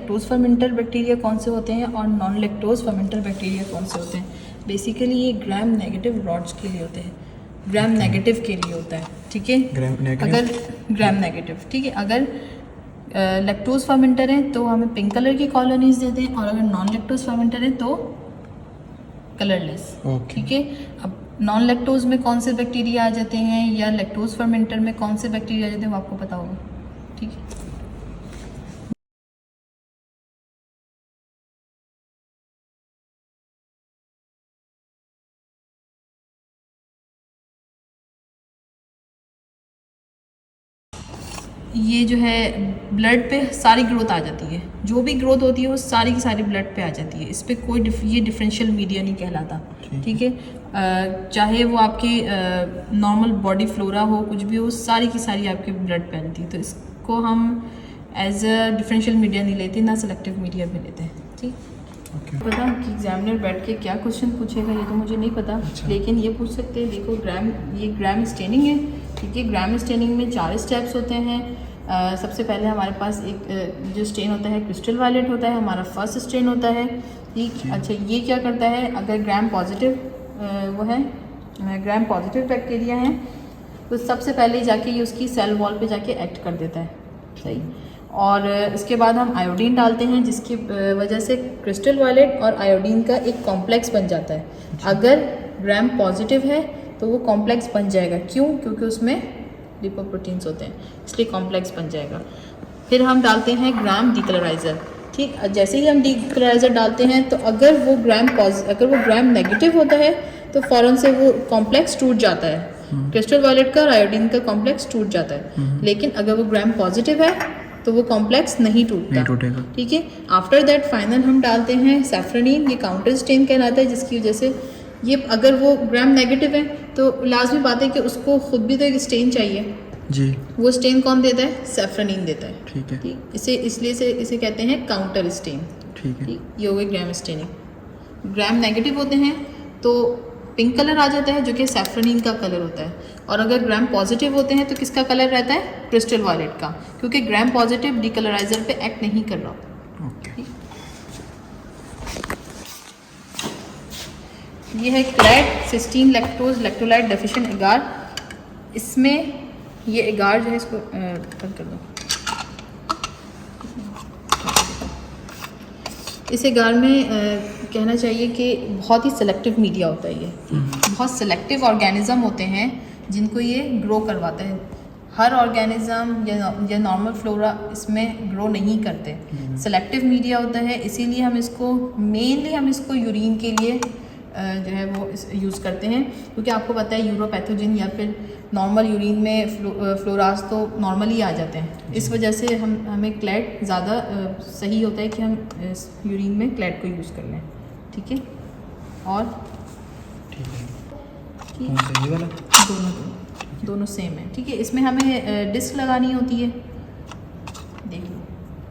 Lactose fermenter bacteria कौन से होते हैं और नॉन लैक्टोज फर्मेंटर बैक्टीरिया कौन से होते हैं। बेसिकली ये ग्राम नेगेटिव रॉड्स के लिए होते हैं, ग्राम नेगेटिव के लिए होता है, ठीक है। अगर ग्राम नेगेटिव, ठीक है, अगर लैक्टोज फर्मेंटर हैं तो हमें पिंक कलर की कॉलोनीज देते हैं, और अगर नॉन लैक्टोज फर्मेंटर हैं तो कलरलेस, ठीक है। अब नॉन लैक्टोज में कौन से बैक्टीरिया आ जाते हैं या लैक्टोज फर्मेंटर में कौन से बैक्टीरिया आ जाते हैं वो आपको पता होगा, ठीक है। ये जो है ब्लड पे सारी ग्रोथ आ जाती है, जो भी ग्रोथ होती है वो सारी की सारी ब्लड पे आ जाती है। इस पर कोई ये डिफरेंशियल मीडिया नहीं कहलाता, ठीक है। चाहे वो आपकी नॉर्मल बॉडी फ्लोरा हो, कुछ भी हो, सारी की सारी आपके ब्लड पे आती है। तो इसको हम एज अ डिफरेंशियल मीडिया नहीं लेते, ना सेलेक्टिव मीडिया भी लेते हैं, ठीक। पता कि एग्जामिनर बैठ के क्या क्वेश्चन पूछेगा ये तो मुझे नहीं पता, लेकिन ये पूछ सकते हैं। देखो ये ग्राम स्टेनिंग है, ठीक है। ग्राम स्टेनिंग में 4 स्टेप्स होते हैं। सबसे पहले हमारे पास एक जो स्टेन होता है क्रिस्टल वायलेट होता है, हमारा फर्स्ट स्टेन होता है, ठीक। अच्छा, ये क्या करता है, अगर ग्राम पॉजिटिव वो है, ग्राम पॉजिटिव बैक्टीरिया है, तो सबसे पहले जाके ये उसकी सेल वॉल पे जाके एक्ट कर देता है, सही। और इसके बाद हम आयोडीन डालते हैं, जिसकी वजह से क्रिस्टल वायलेट और आयोडीन का एक कॉम्प्लेक्स बन जाता है। अगर ग्राम पॉजिटिव है तो वो कॉम्प्लेक्स बन जाएगा, क्यों? क्योंकि उसमें लिपोप्रोटीन्स होते हैं, इसलिए कॉम्प्लेक्स बन जाएगा। फिर हम डालते हैं ग्राम डीकलराइज़र, ठीक। जैसे ही हम डीकलराइज़र डालते हैं तो अगर वो ग्राम नेगेटिव होता है तो फ़ौरन से वो कॉम्प्लेक्स टूट जाता है, क्रिस्टल वायलेट का और आयोडीन का कॉम्प्लेक्स टूट जाता है। लेकिन अगर वो ग्राम पॉजिटिव है तो वो कॉम्प्लेक्स नहीं टूटता, ठीक है। आफ्टर दैट फाइनल हम डालते हैं सैफ्रोनिन, ये काउंटर स्टेन कहलाता है, जिसकी वजह से ये अगर वो ग्राम नेगेटिव है तो लाजमी बात है कि उसको खुद भी तो एक स्टेन चाहिए जी। वो स्टेन कौन देता है? सैफ्रोनिन देता है, ठीक है। इसलिए इसे कहते हैं काउंटर स्टेन, ठीक है। ये हो गई ग्राम स्टेनिंग। ग्राम नेगेटिव होते हैं तो पिंक कलर आ जाता है, जो कि सैफ्रोनिन का कलर होता है। और अगर ग्राम पॉजिटिव होते हैं तो किसका कलर रहता है? क्रिस्टल वायलेट का, क्योंकि ग्राम पॉजिटिव डीकलराइजर पे एक्ट नहीं कर रहा। ओके, ये है CLED cystine lactose electrolyte deficient agar. इसमें ये एगार जो है, इसको बंद कर दो। इस एगार में कहना चाहिए कि बहुत ही सेलेक्टिव मीडिया होता है। ये बहुत सेलेक्टिव ऑर्गेनिज्म होते हैं जिनको ये ग्रो करवाता है। हर ऑर्गेनिज्म या नॉर्मल फ्लोरा इसमें ग्रो नहीं करते, सेलेक्टिव मीडिया होता है। इसीलिए हम इसको यूरिन के लिए जो है वो यूज़ करते हैं, क्योंकि आपको पता है यूरोपैथोजिन या फिर नॉर्मल यूरिन में फ्लोरास तो नॉर्मली आ जाते हैं। इस वजह से हमें क्लैड ज़्यादा सही होता है कि हम इस यूरिन में क्लैड को यूज़ कर लें, ठीक है। और ये वाला दोनों सेम है, ठीक है। इसमें हमें डिस्क लगानी होती है, देख लो,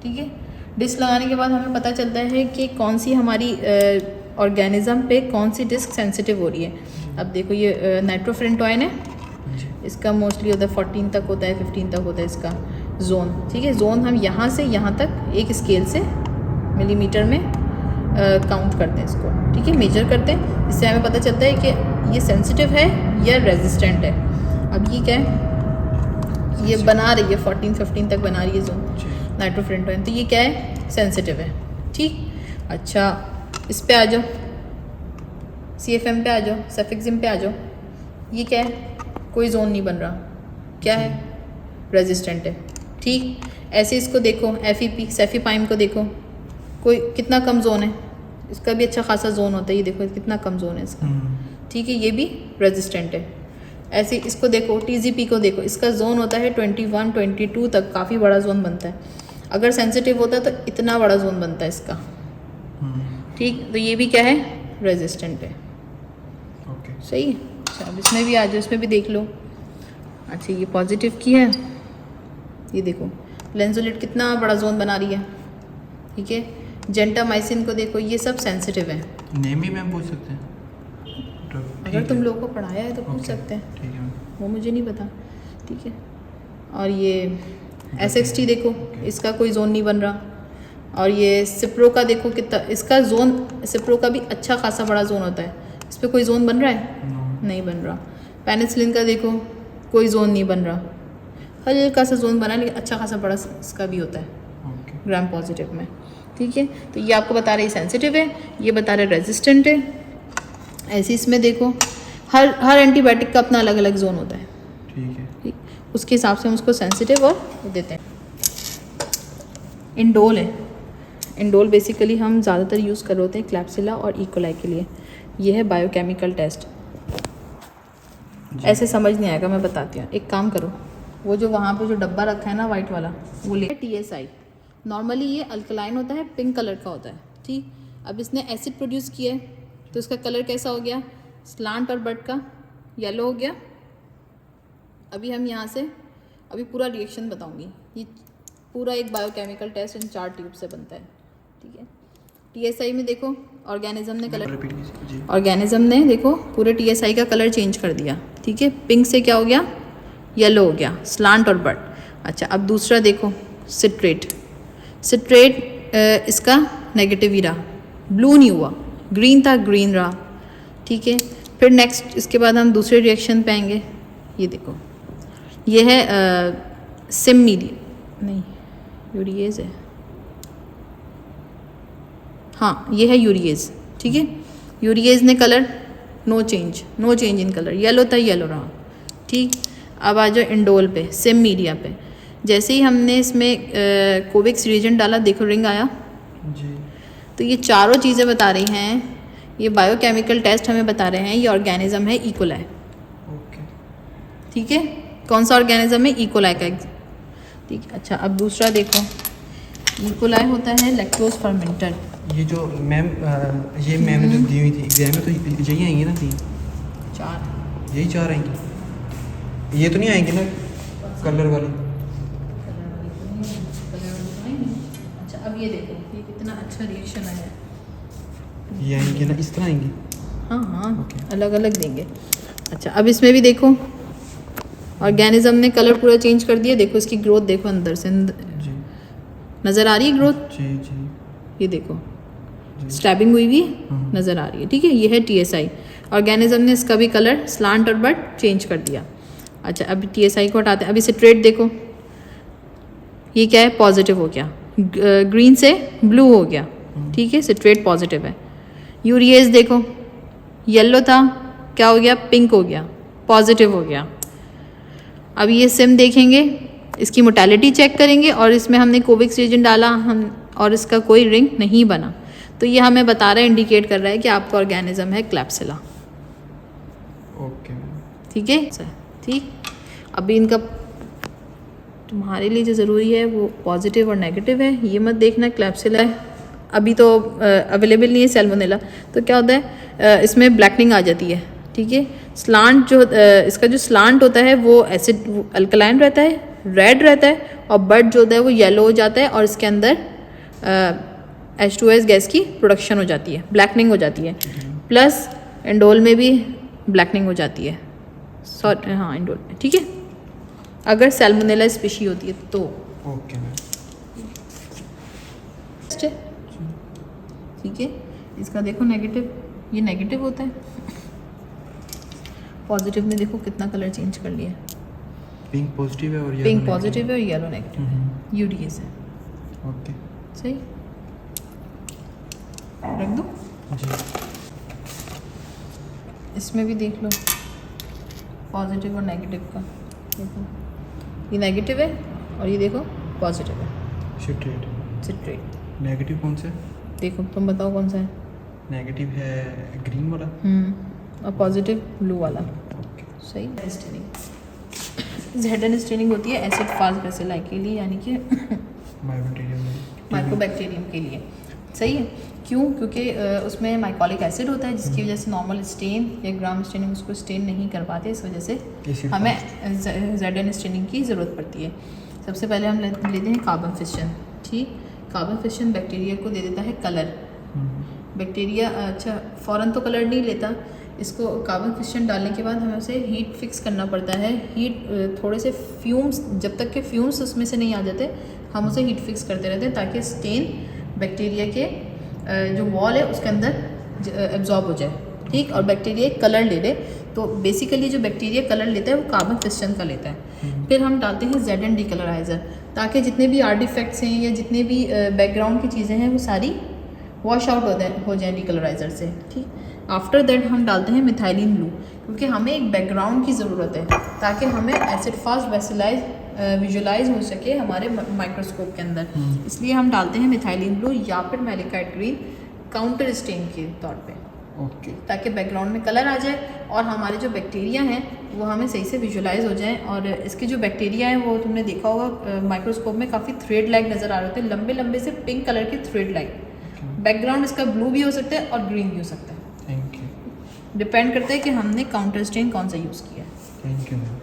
ठीक है। डिस्क लगाने के बाद हमें पता चलता है कि कौन सी हमारी ऑर्गेनिज्म पे कौन सी डिस्क सेंसिटिव हो रही है। अब देखो ये नाइट्रोफेरेंटोइन है, इसका मोस्टली होता है 14 तक होता है, 15 तक होता है इसका जोन, ठीक है। जोन हम यहाँ से यहाँ तक एक स्केल से मिलीमीटर में काउंट करते हैं इसको, ठीक है, मेजर करते हैं। इससे हमें पता चलता है कि ये सेंसिटिव है या रेजिस्टेंट है। अब ये क्या है, ये बना रही है 14-15 तक बना रही है जोन नाइट्रोफेरेंटोइन, तो ये क्या है? सेंसिटिव है, ठीक। अच्छा, इस पे आ जाओ, CFM पे आ जाओ, सेफिक्सिम पे आ जाओ। ये क्या है? कोई जोन नहीं बन रहा, क्या है? रेजिस्टेंट है, ठीक। ऐसे इसको देखो, FEP सेफीपाइम को देखो, कोई कितना कम जोन है, इसका भी अच्छा खासा जोन होता है। ये देखो कितना कम जोन है इसका, ठीक है, ये भी रेजिस्टेंट है। ऐसे इसको देखो, TZP को देखो, इसका जोन होता है 21-22 तक, काफ़ी बड़ा जोन बनता है। अगर सेंसिटिव होता है तो इतना बड़ा जोन बनता है इसका, ठीक। तो ये भी क्या है? रेजिस्टेंट है, ओके, सही है। अच्छा, अब इसमें भी आ जाओ, इसमें भी देख लो। अच्छा, ये पॉजिटिव की है, ये देखो लेंजोलेट कितना बड़ा जोन बना रही है, ठीक है। जेंटामाइसिन को देखो, ये सब सेंसिटिव है। नेम भी मैम पूछ सकते हैं अगर तुम लोगों को पढ़ाया है तो पूछ सकते हैं, ठीक है, वो मुझे नहीं पता, ठीक है। और ये SXT देखो, इसका कोई जोन नहीं बन रहा, और ये सिप्रो का देखो कितना, इसका जोन सिप्रो का भी अच्छा खासा बड़ा जोन होता है, इस पर कोई जोन बन रहा है? नहीं बन रहा। पेनिसिलिन का देखो कोई जोन नहीं बन रहा, हल्का सा जोन बना है लेकिन अच्छा खासा बड़ा इसका भी होता है ग्राम पॉजिटिव में। ठीक है, तो ये आपको बता रहे सेंसिटिव है, ये बता रहे रेजिस्टेंट है। ऐसे इसमें देखो हर एंटीबायोटिक का अपना अलग अलग जोन होता है। ठीक है, ठीक, उसके हिसाब से हम उसको सेंसिटिव और देते हैं। इंडोल है, इंडोल बेसिकली हम ज़्यादातर यूज़ कर रहे होते हैं क्लैप्सिला और इकोलाई के लिए। ये है बायोकेमिकल टेस्ट। ऐसे समझ नहीं आएगा, मैं बताती हूँ। एक काम करो, वो जो वहाँ पे जो डब्बा रखा है ना वाइट वाला, वो ले। TSI नॉर्मली ये अल्कलाइन होता है, पिंक कलर का होता है। ठीक, अब इसने एसिड प्रोड्यूस किया है तो इसका कलर कैसा हो गया? स्लांट और बट का येलो हो गया। अभी हम यहाँ से अभी पूरा रिएक्शन बताऊँगी। ये पूरा एक बायोकेमिकल टेस्ट इन 4 ट्यूब से बनता है। ठीक है, TSI में देखो ऑर्गेनिज्म ने कलर, ऑर्गेनिज्म ने देखो पूरे TSI का कलर चेंज कर दिया। ठीक है, पिंक से क्या हो गया? येलो हो गया, स्लांट और बट। अच्छा, अब दूसरा देखो सिट्रेट। सिट्रेट इसका नेगेटिव ही रहा, ब्लू नहीं हुआ, ग्रीन था ग्रीन रहा। ठीक है, फिर नेक्स्ट इसके बाद हम दूसरे रिएक्शन पे आएंगे। ये देखो, ये है सिम मीडियम, नहीं यूरिएज है, हाँ ये है यूरिएज। ठीक है, यूरिएज ने colour no change in colour, yellow था येलो रहा। ठीक, अब आ जाओ इंडोल पे, सिम मीडिया पे। जैसे ही हमने इसमें कोविक्स रिएजेंट डाला, देखो रिंग आया जी। तो ये चारों चीज़ें बता रही हैं, ये बायोकेमिकल टेस्ट हमें बता रहे हैं ये ऑर्गेनिज्म है इकोलाई। ओके, ठीक है, कौन सा ऑर्गेनिज्म है? इकोलाई का। ठीक है, अच्छा अब दूसरा देखो, इकोलाई होता है लैक्टोज फर्मेंटर। ये जो मैम ये मैम ने जो दी हुई थी एग्जाम में, तो यही आएंगी ना 3? 4 यही 4 आएंगी, ये तो नहीं आएंगी ना कलर वाली? अच्छा, अब ये देखो ये कितना अच्छा रिएक्शन आया है। ये आएंगी ना, इस तरह आएंगी? हाँ हाँ Okay. अलग अलग देंगे। अच्छा, अब इसमें भी देखो ऑर्गेनिज्म ने कलर पूरा चेंज कर दिया। देखो इसकी ग्रोथ देखो अंदर से जी नज़र आ रही है ग्रोथ। जी जी ये देखो स्टैबिंग हुई हुई नज़र आ रही है। ठीक है, ये है TSI। ऑर्गेनिज्म ने इसका भी कलर स्लांट और बट चेंज कर दिया। अच्छा, अभी TSI को हटाते हैं। अभी सिट्रेट देखो, ये क्या है? पॉजिटिव हो गया, ग्रीन से ब्लू हो गया। ठीक है, सिट्रेट पॉजिटिव है। यूरिएज देखो, येलो था, क्या हो गया? पिंक हो गया, पॉजिटिव हो गया। अब ये सिम देखेंगे, इसकी मोटेलिटी चेक करेंगे और इसमें हमने कोविक्स रिएजेंट डाला हम और इसका कोई रिंग नहीं बना, तो ये हमें बता रहा है, इंडिकेट कर रहा है कि आपका ऑर्गेनिज्म है क्लैप्सिला। ओके मैम, ठीक है सर, ठीक। अभी इनका तुम्हारे लिए जो ज़रूरी है वो पॉजिटिव और नेगेटिव है, ये मत देखना क्लैप्सिला है। अभी तो अवेलेबल नहीं है सैल्मोनेला, तो क्या होता है इसमें ब्लैकनिंग आ जाती है। ठीक है, स्लांट जो इसका जो स्लांट होता है वो एसिड अल्कलाइन रहता है, रेड रहता है, और बट जो होता है वो येलो हो जाता है और इसके अंदर H2S गैस की प्रोडक्शन हो जाती है, ब्लैकनिंग हो जाती है। प्लस इंडोल में भी ब्लैकनिंग हो जाती है, सॉरी हाँ इंडोल में। ठीक है, अगर सैल्मोनेला स्पीशी होती है तो। ओके मैम, ठीक है, इसका देखो नेगेटिव, ये नेगेटिव होता है। पॉजिटिव में देखो कितना कलर चेंज कर लिया, पिंक पॉजिटिव है और ये पिंक पॉजिटिव है और येलो नेगेटिव है, यूडीएस है। ओके, सही, रख दो जी। इसमें भी देख लो पॉजिटिव और नेगेटिव का। देखो ये नेगेटिव है और ये देखो पॉजिटिव है, सिट्रेट। सिट्रेट। नेगेटिव कौन सा है? देखो तुम बताओ कौन सा है। नेगेटिव है ग्रीन वाला, और पॉजिटिव ब्लू वाला। ओके। सही। ZN स्टेनिंग होती है एसिड फास्ट बेसिलाई के लिए, यानी कि माइकोबैक्टीरियम के लिए। सही है, क्यों? क्योंकि उसमें माइकोलिक एसिड होता है, जिसकी वजह से नॉर्मल स्टेन या ग्राम स्टेनिंग उसको स्टेन नहीं कर पाते, इस वजह से हमें ZN स्टेनिंग की ज़रूरत पड़ती है। सबसे पहले हम लेते हैं कार्बन फिशन। ठीक, कार्बन फिशन बैक्टीरिया को दे देता है कलर। बैक्टीरिया अच्छा फ़ौरन तो कलर नहीं लेता, इसको कार्बन फिशन डालने के बाद हमें उसे हीट फिक्स करना पड़ता है। हीट थोड़े से फ्यूम्स, जब तक के फ्यूम्स उसमें से नहीं आ जाते हम उसे हीट फिक्स करते रहते हैं ताकि स्टेन बैक्टीरिया के जो वॉल है उसके अंदर एब्जॉर्ब हो जाए, ठीक। और बैक्टीरिया कलर ले ले, तो बेसिकली जो बैक्टीरिया कलर लेता है वो कार्बन क्रिस्टल का लेता है। फिर हम डालते हैं ZN डीकलराइज़र, ताकि जितने भी आर्टिफैक्ट्स हैं या जितने भी बैकग्राउंड की चीज़ें हैं वो सारी वॉश आउट हो जाए डीकलराइज़र से, ठीक। आफ्टर दैट हम डालते हैं मिथाइलिन ब्लू, क्योंकि हमें एक बैकग्राउंड की ज़रूरत है ताकि हमें एसिड फास्ट विजुलाइज हो सके हमारे माइक्रोस्कोप के अंदर। इसलिए हम डालते हैं मिथाइलिन ब्लू या फिर मैलिकाइट ग्रीन काउंटर स्टेन के तौर पे, ओके। ताकि बैकग्राउंड में कलर आ जाए और हमारे जो बैक्टीरिया हैं वो हमें सही से विजुलाइज हो जाए। और इसके जो बैक्टीरिया हैं वो तुमने देखा होगा माइक्रोस्कोप में काफ़ी थ्रेड लाइक नज़र आ रहे होते हैं, लंबे लंबे से पिंक कलर के थ्रेड लाइक। बैकग्राउंड इसका ब्लू भी हो सकता है और ग्रीन भी हो सकता है, थैंक यू। डिपेंड करता है कि हमने काउंटर स्टेन कौन सा यूज़ किया है। Thank you ma'am.